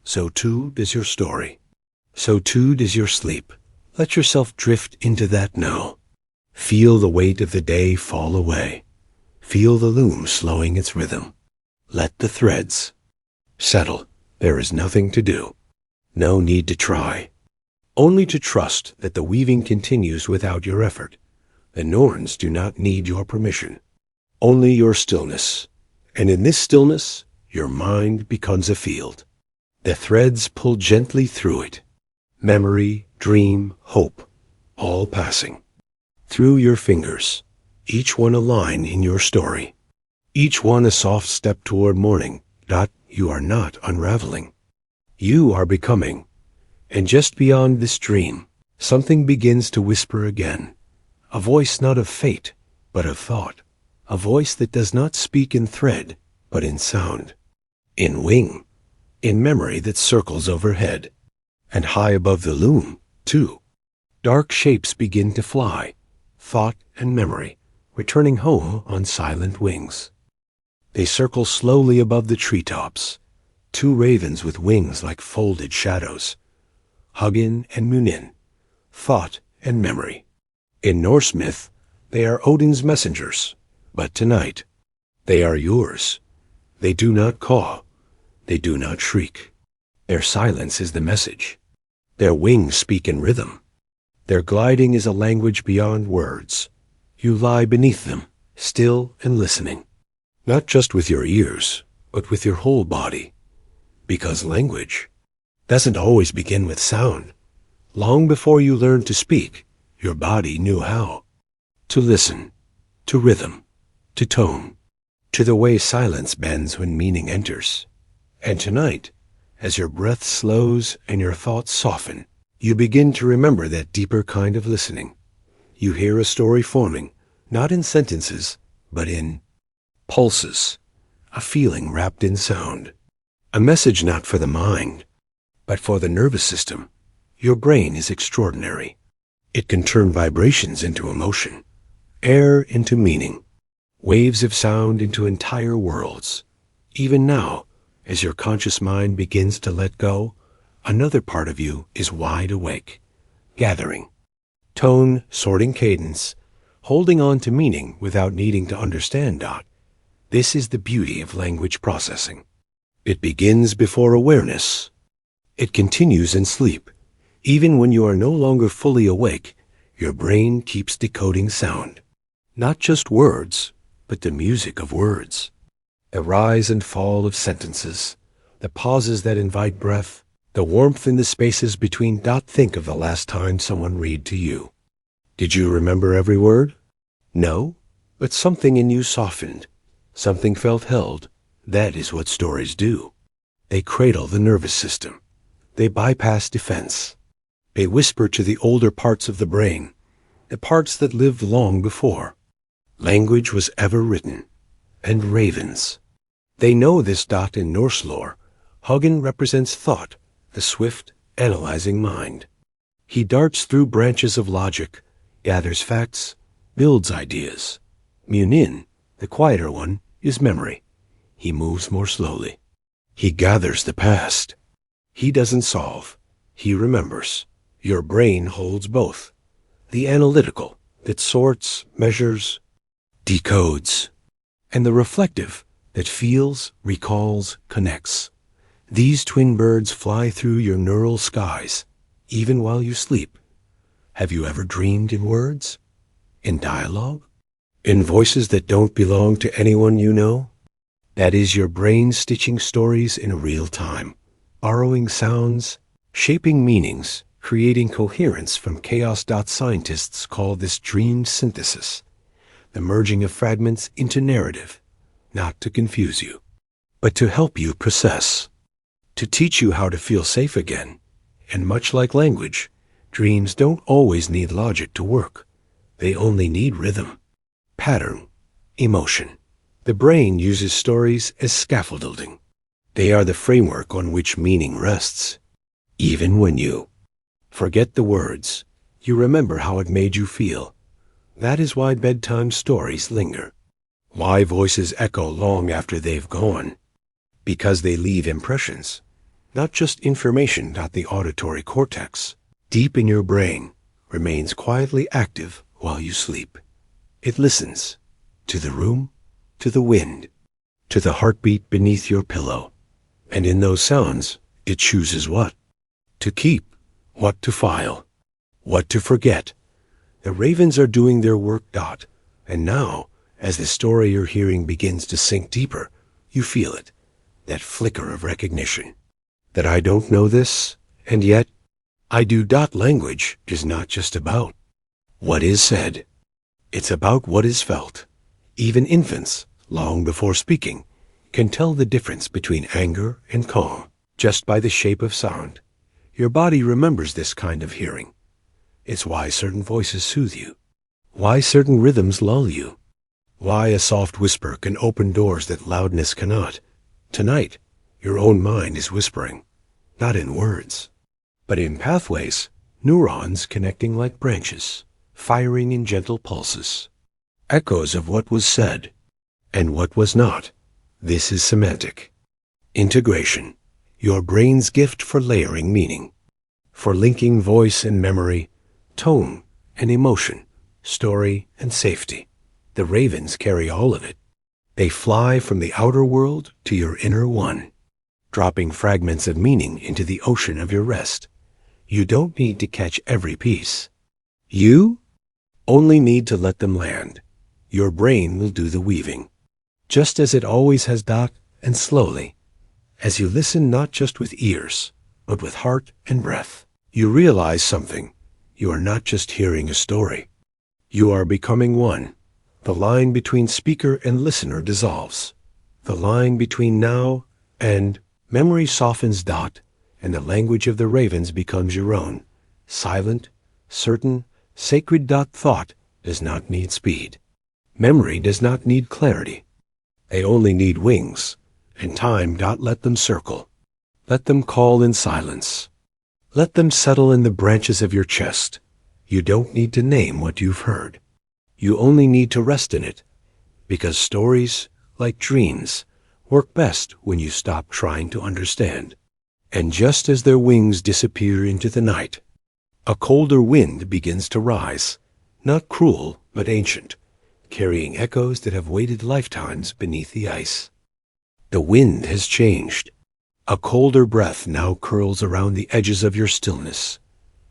So too does your story. So too does your sleep. Let yourself drift into that now. Feel the weight of the day fall away. Feel the loom slowing its rhythm. Let the threads settle. There is nothing to do. No need to try. Only to trust that the weaving continues without your effort. The Norns do not need your permission. Only your stillness. And in this stillness, your mind becomes a field. The threads pull gently through it. Memory, dream, hope, all passing through your fingers, each one a line in your story, each one a soft step toward morning. You are not unraveling. You are becoming. And just beyond this dream, something begins to whisper again. A voice not of fate, but of thought. A voice that does not speak in thread, but in sound, in wing, in memory that circles overhead. And high above the loom, too, dark shapes begin to fly, thought and memory, returning home on silent wings. They circle slowly above the treetops, two ravens with wings like folded shadows, Hugin and Munin, thought and memory. In Norse myth, they are Odin's messengers, but tonight, they are yours. They do not caw, they do not shriek. Their silence is the message. Their wings speak in rhythm. Their gliding is a language beyond words. You lie beneath them, still and listening, not just with your ears, but with your whole body. Because language doesn't always begin with sound. Long before you learned to speak, your body knew how. To listen, to rhythm, to tone, to the way silence bends when meaning enters. And tonight, as your breath slows and your thoughts soften, you begin to remember that deeper kind of listening. You hear a story forming, not in sentences, but in pulses, a feeling wrapped in sound. A message not for the mind, but for the nervous system. Your brain is extraordinary. It can turn vibrations into emotion, air into meaning, waves of sound into entire worlds. Even now, as your conscious mind begins to let go, another part of you is wide awake, gathering, tone, sorting cadence, holding on to meaning without needing to understand. This is the beauty of language processing. It begins before awareness. It continues in sleep. Even when you are no longer fully awake, your brain keeps decoding sound. Not just words, but the music of words. The rise and fall of sentences, the pauses that invite breath, the warmth in the spaces between. Think of the last time someone read to you. Did you remember every word? No, but something in you softened. Something felt held. That is what stories do. They cradle the nervous system. They bypass defense. They whisper to the older parts of the brain, the parts that lived long before. Language was ever written, and ravens. They know this. In Norse lore, Hugin represents thought, the swift, analyzing mind. He darts through branches of logic, gathers facts, builds ideas. Munin, the quieter one, is memory. He moves more slowly. He gathers the past. He doesn't solve. He remembers. Your brain holds both. The analytical, that sorts, measures, decodes, and the reflective, that feels, recalls, connects. These twin birds fly through your neural skies, even while you sleep. Have you ever dreamed in words? In dialogue? In voices that don't belong to anyone you know? That is your brain stitching stories in real time, borrowing sounds, shaping meanings, creating coherence from chaos. Scientists call this dream synthesis, the merging of fragments into narrative, not to confuse you, but to help you process, to teach you how to feel safe again. And much like language, dreams don't always need logic to work. They only need rhythm, pattern, emotion. The brain uses stories as scaffolding. They are the framework on which meaning rests. Even when you forget the words, you remember how it made you feel. That is why bedtime stories linger. Why voices echo long after they've gone. Because they leave impressions, not just information. The auditory cortex, deep in your brain, remains quietly active while you sleep. It listens to the room, to the wind, to the heartbeat beneath your pillow. And in those sounds, it chooses what to keep, what to file, what to forget. The ravens are doing their work. And now, as the story you're hearing begins to sink deeper, you feel it, that flicker of recognition. That I don't know this, and yet I do. Language is not just about what is said. It's about what is felt. Even infants, long before speaking, can tell the difference between anger and calm just by the shape of sound. Your body remembers this kind of hearing. It's why certain voices soothe you, why certain rhythms lull you, why a soft whisper can open doors that loudness cannot. Tonight, your own mind is whispering, not in words, but in pathways, neurons connecting like branches, firing in gentle pulses, echoes of what was said and what was not. This is semantic integration. your brain's gift for layering meaning, for linking voice and memory, tone and emotion, story and safety. The ravens carry all of it. They fly from the outer world to your inner one, dropping fragments of meaning into the ocean of your rest. You don't need to catch every piece. You only need to let them land. Your brain will do the weaving, just as it always has done, and slowly, as you listen not just with ears, but with heart and breath, you realize something. You are not just hearing a story. You are becoming one. The line between speaker and listener dissolves. The line between now and memory softens, and the language of the ravens becomes your own. Silent, certain, sacred. Thought does not need speed. Memory does not need clarity. They only need wings, and time. Let them circle. Let them call in silence. Let them settle in the branches of your chest. You don't need to name what you've heard. You only need to rest in it, because stories, like dreams, work best when you stop trying to understand. And just as their wings disappear into the night, a colder wind begins to rise, not cruel but ancient, carrying echoes that have waited lifetimes beneath the ice. The wind has changed. A colder breath now curls around the edges of your stillness.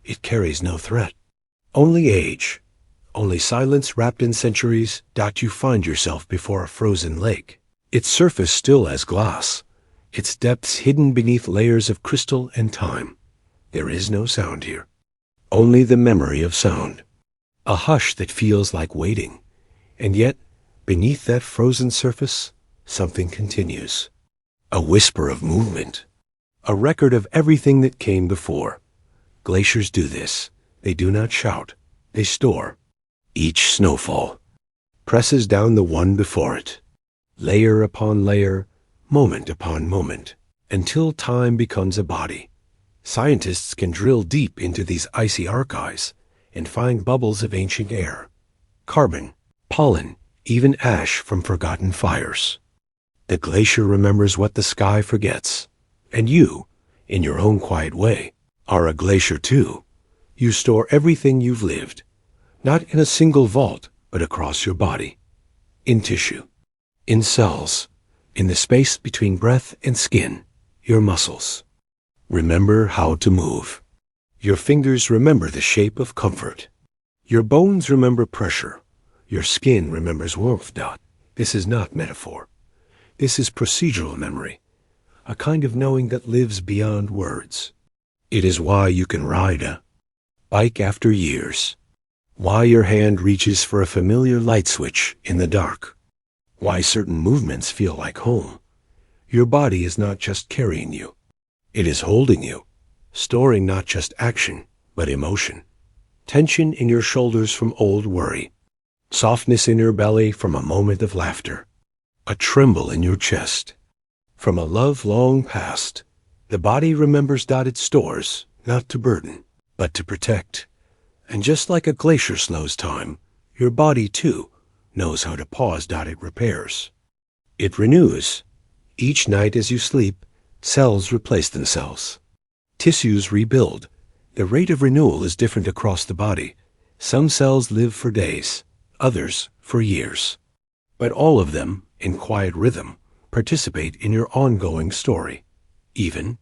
It carries no threat, only age, only silence wrapped in centuries. You find yourself before a frozen lake, its surface still as glass, its depths hidden beneath layers of crystal and time. There is no sound here, only the memory of sound, a hush that feels like waiting. And yet, beneath that frozen surface, something continues. A whisper of movement, a record of everything that came before. Glaciers do this. They do not shout. They store. Each snowfall presses down the one before it, layer upon layer, moment upon moment, until time becomes a body. Scientists can drill deep into these icy archives and find bubbles of ancient air, carbon, pollen, even ash from forgotten fires. The glacier remembers what the sky forgets. And you, in your own quiet way, are a glacier too. You store everything you've lived, not in a single vault, but across your body, in tissue, in cells, in the space between breath and skin, your muscles. Remember how to move. Your fingers remember the shape of comfort. Your bones remember pressure. Your skin remembers warmth. This is not metaphor. This is procedural memory, a kind of knowing that lives beyond words. It is why you can ride a bike after years, why your hand reaches for a familiar light switch in the dark, why certain movements feel like home. Your body is not just carrying you. It is holding you, storing not just action, but emotion. Tension in your shoulders from old worry, softness in your belly from a moment of laughter, a tremble in your chest from a love long past. The body remembers. It stores, not to burden, but to protect. And just like a glacier slows time, your body too knows how to pause. It repairs. It renews. Each night as you sleep, cells replace themselves. Tissues rebuild. The rate of renewal is different across the body. Some cells live for days, others for years. But all of them, in quiet rhythm, participate in your ongoing story. Even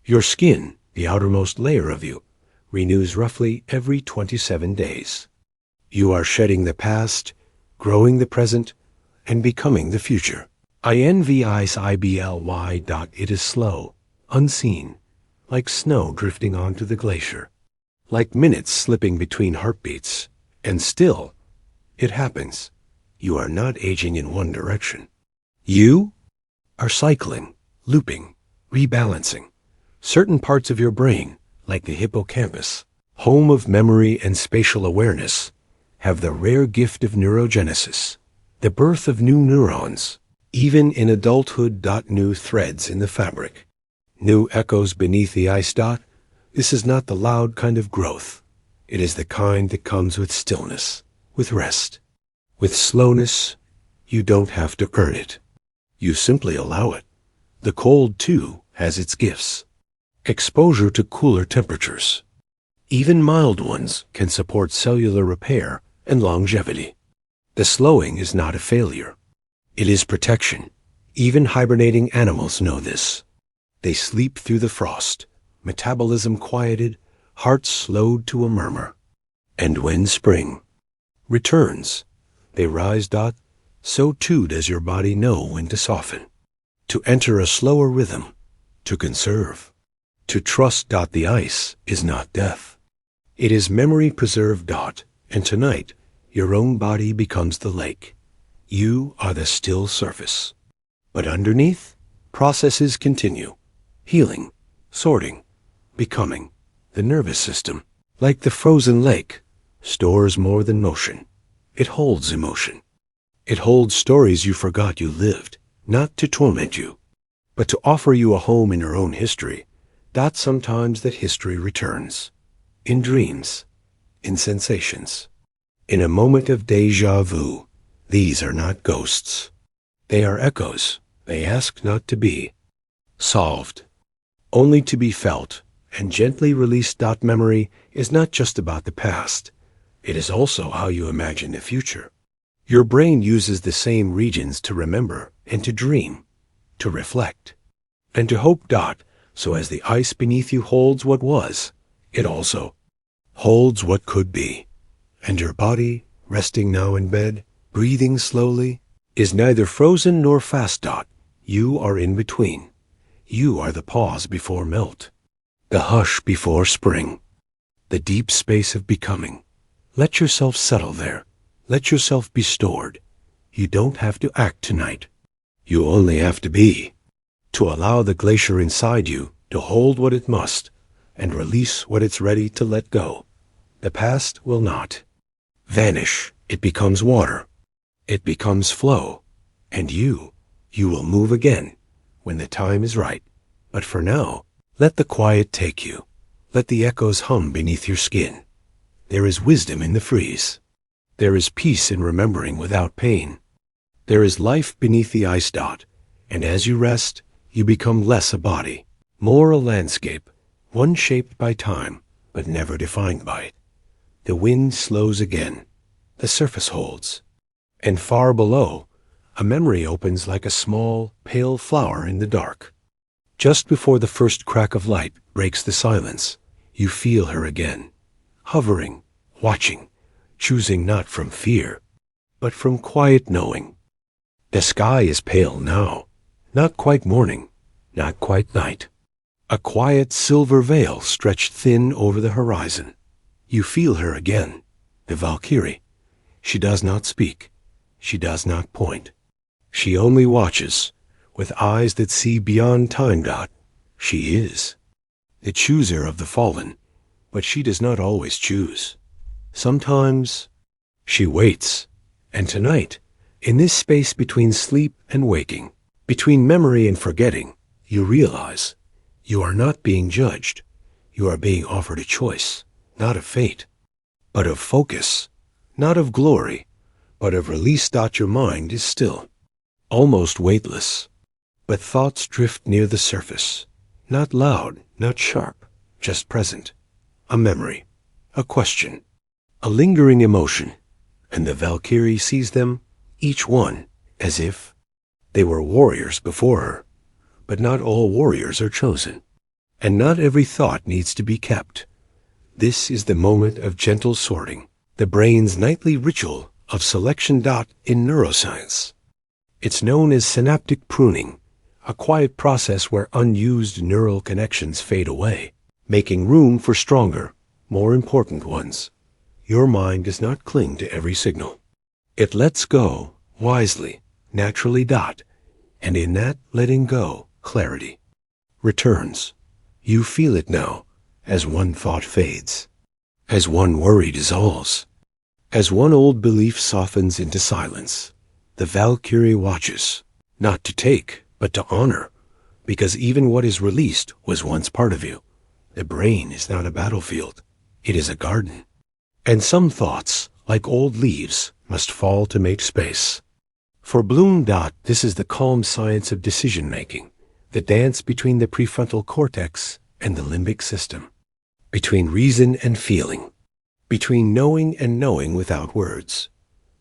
your skin, the outermost layer of you, renews roughly every 27 days. You are shedding the past, growing the present, and becoming the future. INVISIBLY. It is slow, unseen, like snow drifting onto the glacier, like minutes slipping between heartbeats. And still, it happens. You are not aging in one direction. You are cycling, looping, rebalancing. Certain parts of your brain, like the hippocampus, home of memory and spatial awareness, have the rare gift of neurogenesis, the birth of new neurons, even in adulthood. New threads in the fabric, new echoes beneath the ice. This is not the loud kind of growth. It is the kind that comes with stillness, with rest, with slowness. You don't have to earn it. You simply allow it. The cold, too, has its gifts. Exposure to cooler temperatures. Even mild ones can support cellular repair and longevity. The slowing is not a failure. It is protection. Even hibernating animals know this. They sleep through the frost, metabolism quieted, hearts slowed to a murmur. And when spring returns, they rise. So too does your body know when to soften, to enter a slower rhythm, to conserve, to trust. The ice is not death. It is memory preserved. And tonight, your own body becomes the lake. You are the still surface. But underneath, processes continue. Healing, sorting, becoming. The nervous system, like the frozen lake, stores more than motion. It holds emotion. It holds stories you forgot you lived, not to torment you, but to offer you a home in your own history. Sometimes that history returns. In dreams, in sensations, in a moment of déjà vu. These are not ghosts. They are echoes. They ask not to be solved, only to be felt and gently released. Memory is not just about the past. It is also how you imagine the future. Your brain uses the same regions to remember and to dream, to reflect, and to hope. So as the ice beneath you holds what was, it also holds what could be. And your body, resting now in bed, breathing slowly, is neither frozen nor fast. You are in between. You are the pause before melt, the hush before spring, the deep space of becoming. Let yourself settle there. Let yourself be stored. You don't have to act tonight. You only have to be, to allow the glacier inside you to hold what it must and release what it's ready to let go. The past will not vanish. It becomes water. It becomes flow. And you will move again when the time is right. But for now, let the quiet take you. Let the echoes hum beneath your skin. There is wisdom in the freeze. There is peace in remembering without pain. There is life beneath the ice. And as you rest, you become less a body, more a landscape, one shaped by time, but never defined by it. The wind slows again. The surface holds. And far below, a memory opens like a small, pale flower in the dark. Just before the first crack of light breaks the silence, you feel her again, hovering, watching, choosing not from fear, but from quiet knowing. The sky is pale now, not quite morning, not quite night. A quiet silver veil stretched thin over the horizon. You feel her again, the Valkyrie. She does not speak. She does not point. She only watches, with eyes that see beyond time. She is the chooser of the fallen, but she does not always choose. Sometimes she waits, and tonight, in this space between sleep and waking, between memory and forgetting, you realize you are not being judged. You are being offered a choice, not of fate, but of focus, not of glory, but of release. Your mind is still, almost weightless, but thoughts drift near the surface, not loud, not sharp, just present, a memory, a question, a lingering emotion, and the Valkyrie sees them, each one, as if they were warriors before her. But not all warriors are chosen, and not every thought needs to be kept. This is the moment of gentle sorting, the brain's nightly ritual of selection. In neuroscience, it's known as synaptic pruning, a quiet process where unused neural connections fade away, making room for stronger, more important ones. Your mind does not cling to every signal. It lets go, wisely, naturally. And in that letting go, clarity returns. You feel it now, as one thought fades, as one worry dissolves, as one old belief softens into silence. The Valkyrie watches, not to take, but to honor, because even what is released was once part of you. The brain is not a battlefield. It is a garden. And some thoughts, like old leaves, must fall to make space. For Bloom. This is the calm science of decision-making, the dance between the prefrontal cortex and the limbic system, between reason and feeling, between knowing and knowing without words.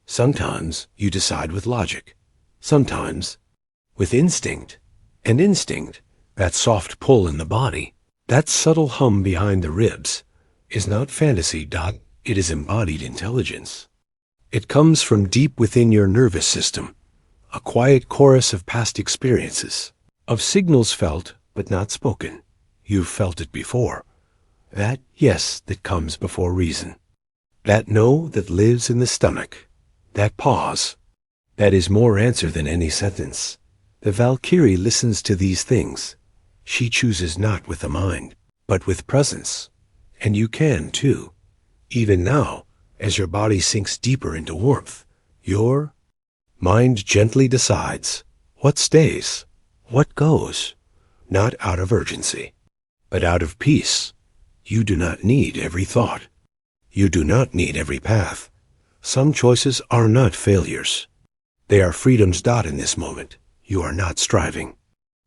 Sometimes you decide with logic, sometimes with instinct. And instinct, that soft pull in the body, that subtle hum behind the ribs, is not fantasy. It is embodied intelligence. It comes from deep within your nervous system, a quiet chorus of past experiences, of signals felt but not spoken. You've felt it before. That yes that comes before reason. That no that lives in the stomach. That pause. That is more answer than any sentence. The Valkyrie listens to these things. She chooses not with the mind, but with presence. And you can, too. Even now, as your body sinks deeper into warmth, your mind gently decides what stays, what goes, not out of urgency, but out of peace. You do not need every thought. You do not need every path. Some choices are not failures. They are freedoms. In this moment, you are not striving.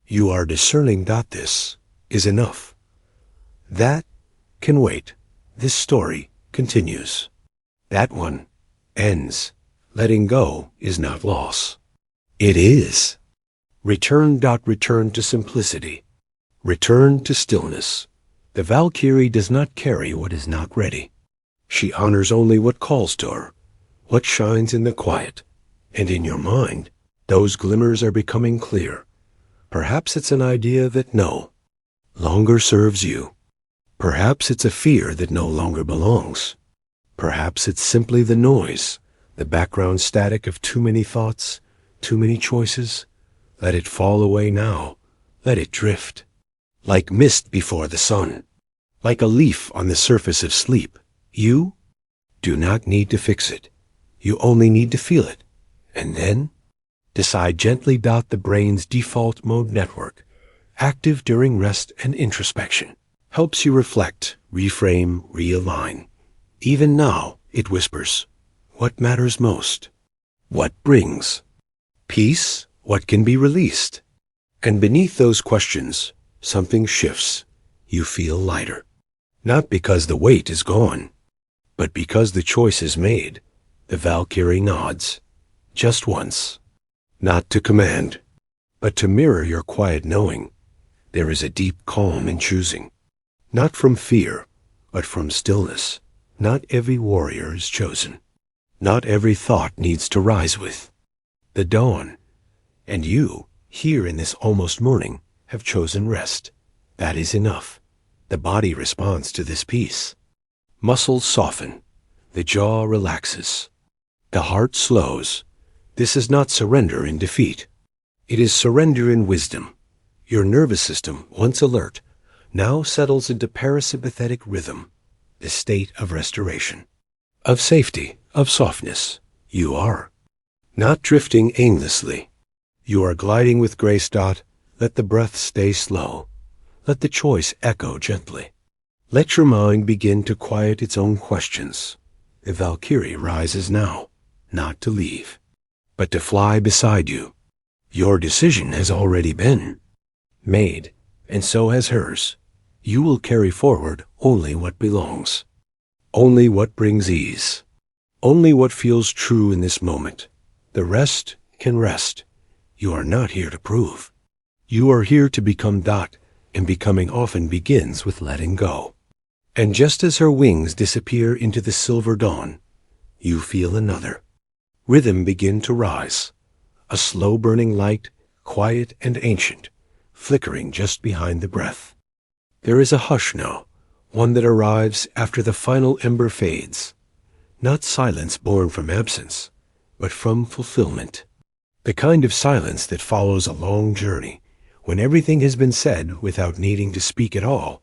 You are discerning. This is enough. That can wait. This story continues. That one ends. Letting go is not loss. It is. Return. Return to simplicity. Return to stillness. The Valkyrie does not carry what is not ready. She honors only what calls to her, what shines in the quiet. And in your mind, those glimmers are becoming clear. Perhaps it's an idea that no longer serves you. Perhaps it's a fear that no longer belongs. Perhaps it's simply the noise, the background static of too many thoughts, too many choices. Let it fall away now. Let it drift. Like mist before the sun. Like a leaf on the surface of sleep. You do not need to fix it. You only need to feel it. And then decide gently. The brain's default mode network, active during rest and introspection, helps you reflect, reframe, realign. Even now, it whispers, what matters most? What brings peace? What can be released? And beneath those questions, something shifts. You feel lighter. Not because the weight is gone, but because the choice is made. The Valkyrie nods. Just once. Not to command, but to mirror your quiet knowing. There is a deep calm in choosing. Not from fear, but from stillness. Not every warrior is chosen. Not every thought needs to rise with the dawn. And you, here in this almost morning, have chosen rest. That is enough. The body responds to this peace. Muscles soften. The jaw relaxes. The heart slows. This is not surrender in defeat. It is surrender in wisdom. Your nervous system, once alert, now settles into parasympathetic rhythm, the state of restoration, of safety, of softness. You are not drifting aimlessly. You are gliding with grace. Let the breath stay slow. Let the choice echo gently. Let your mind begin to quiet its own questions. The Valkyrie rises now, not to leave, but to fly beside you. Your decision has already been made, and so has hers. You will carry forward only what belongs, only what brings ease, only what feels true in this moment. The rest can rest. You are not here to prove. You are here to become. And becoming often begins with letting go. And just as her wings disappear into the silver dawn, you feel another rhythm begin to rise, a slow-burning light, quiet and ancient, flickering just behind the breath. There is a hush now, one that arrives after the final ember fades, not silence born from absence, but from fulfillment. The kind of silence that follows a long journey, when everything has been said without needing to speak at all.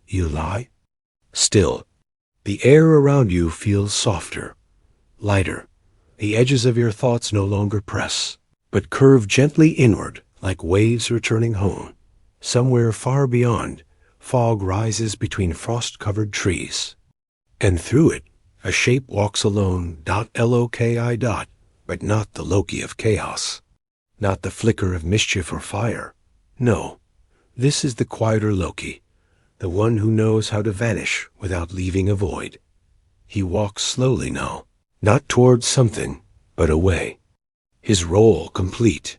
You lie. Still, the air around you feels softer, lighter. The edges of your thoughts no longer press, but curve gently inward like waves returning home. Somewhere far beyond, fog rises between frost-covered trees. And through it, a shape walks alone. Loki. But not the Loki of chaos. Not the flicker of mischief or fire. No, this is the quieter Loki, the one who knows how to vanish without leaving a void. He walks slowly now, not towards something, but away. His role complete.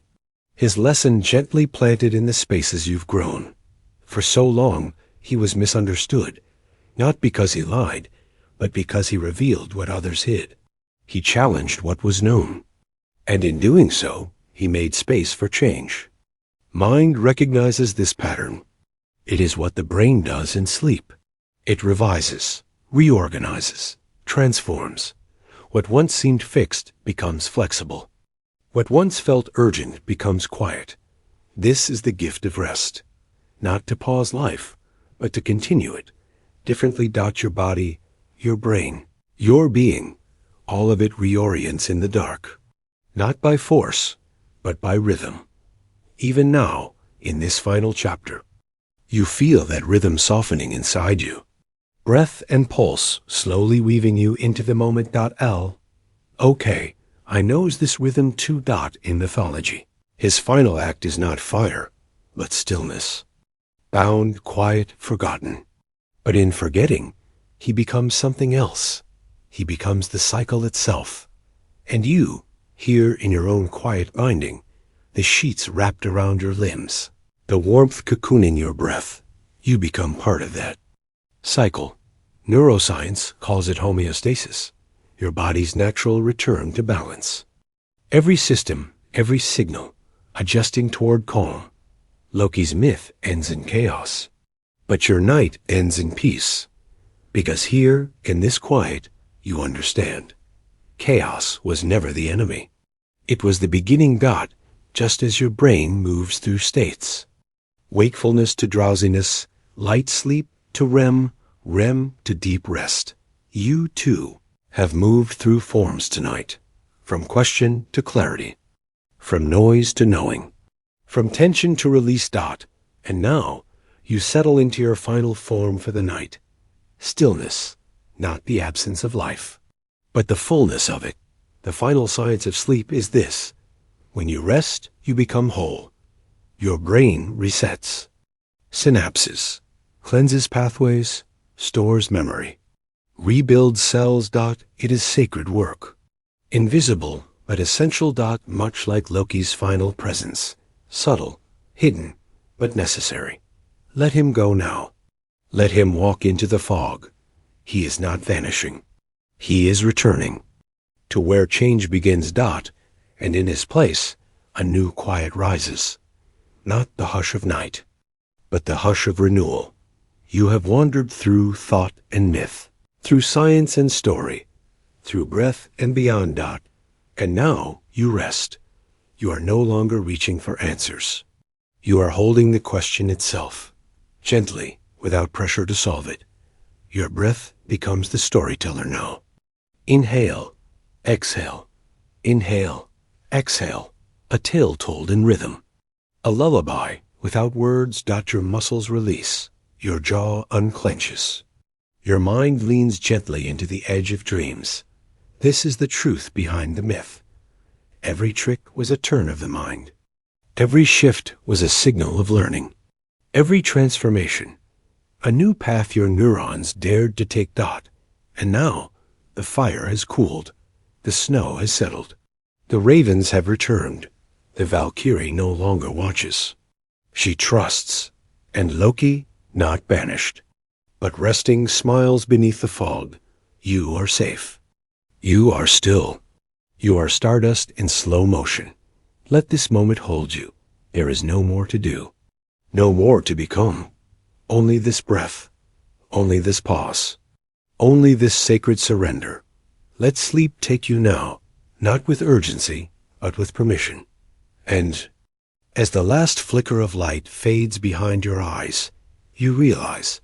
His lesson gently planted in the spaces you've grown. For so long, he was misunderstood, not because he lied, but because he revealed what others hid. He challenged what was known. And in doing so, he made space for change. Mind recognizes this pattern. It is what the brain does in sleep. It revises, reorganizes, transforms. What once seemed fixed becomes flexible. What once felt urgent becomes quiet. This is the gift of rest. Not to pause life, but to continue it. Differently dot your body, your brain, your being. All of it reorients in the dark. Not by force, but by rhythm. Even now, in this final chapter, you feel that rhythm softening inside you. Breath and pulse slowly weaving you into the moment. L. Okay, I knows this rhythm too. In mythology. His final act is not fire, but stillness. Bound, quiet, forgotten. But in forgetting, he becomes something else. He becomes the cycle itself. And you, here in your own quiet binding, the sheets wrapped around your limbs, the warmth cocooning your breath, you become part of that cycle. Neuroscience calls it homeostasis, your body's natural return to balance. Every system, every signal, adjusting toward calm. Loki's myth ends in chaos, but your night ends in peace, because here, in this quiet, you understand. Chaos was never the enemy. It was the beginning. Just as your brain moves through states. Wakefulness to drowsiness, light sleep to REM, REM to deep rest. You, too, have moved through forms tonight, from question to clarity, from noise to knowing, from tension to release. And now, you settle into your final form for the night. Stillness, not the absence of life, but the fullness of it. The final science of sleep is this. When you rest, you become whole. Your brain resets. Synapses, cleanses pathways, stores memory, rebuilds cells. It is sacred work. Invisible, but essential. Much like Loki's final presence. Subtle, hidden, but necessary. Let him go now. Let him walk into the fog. He is not vanishing. He is returning to where change begins. And in his place, a new quiet rises. Not the hush of night, but the hush of renewal. You have wandered through thought and myth, through science and story, through breath and beyond. And now you rest. You are no longer reaching for answers. You are holding the question itself, gently, without pressure to solve it. Your breath becomes the storyteller now. Inhale, exhale, inhale, exhale, a tale told in rhythm. A lullaby without words. Your muscles release, your jaw unclenches. Your mind leans gently into the edge of dreams. This is the truth behind the myth. Every trick was a turn of the mind. Every shift was a signal of learning. Every transformation, a new path your neurons dared to take. And now, the fire has cooled. The snow has settled. The ravens have returned. The Valkyrie no longer watches. She trusts, and Loki, not banished, but resting, smiles beneath the fog. You are safe. You are still. You are stardust in slow motion. Let this moment hold you. There is no more to do. No more to become. Only this breath. Only this pause. Only this sacred surrender. Let sleep take you now, not with urgency, but with permission. And as the last flicker of light fades behind your eyes, you realize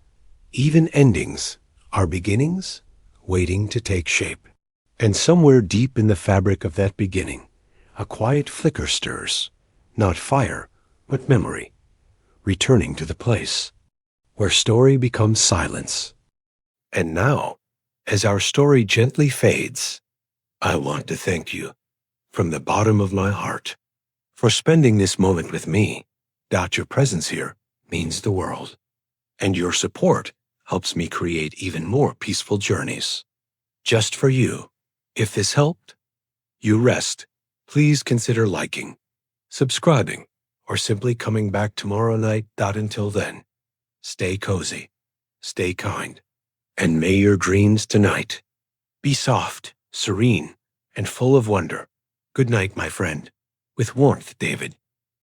even endings are beginnings waiting to take shape. And somewhere deep in the fabric of that beginning, a quiet flicker stirs, not fire, but memory, returning to the place where story becomes silence. And now, as our story gently fades, I want to thank you from the bottom of my heart for spending this moment with me, Your presence here means the world, and your support helps me create even more peaceful journeys. Just for you. If this helped you rest, please consider liking, subscribing, or simply coming back tomorrow night. Until then, stay cozy, stay kind, and may your dreams tonight be soft, serene, and full of wonder. Good night, my friend. With warmth, David.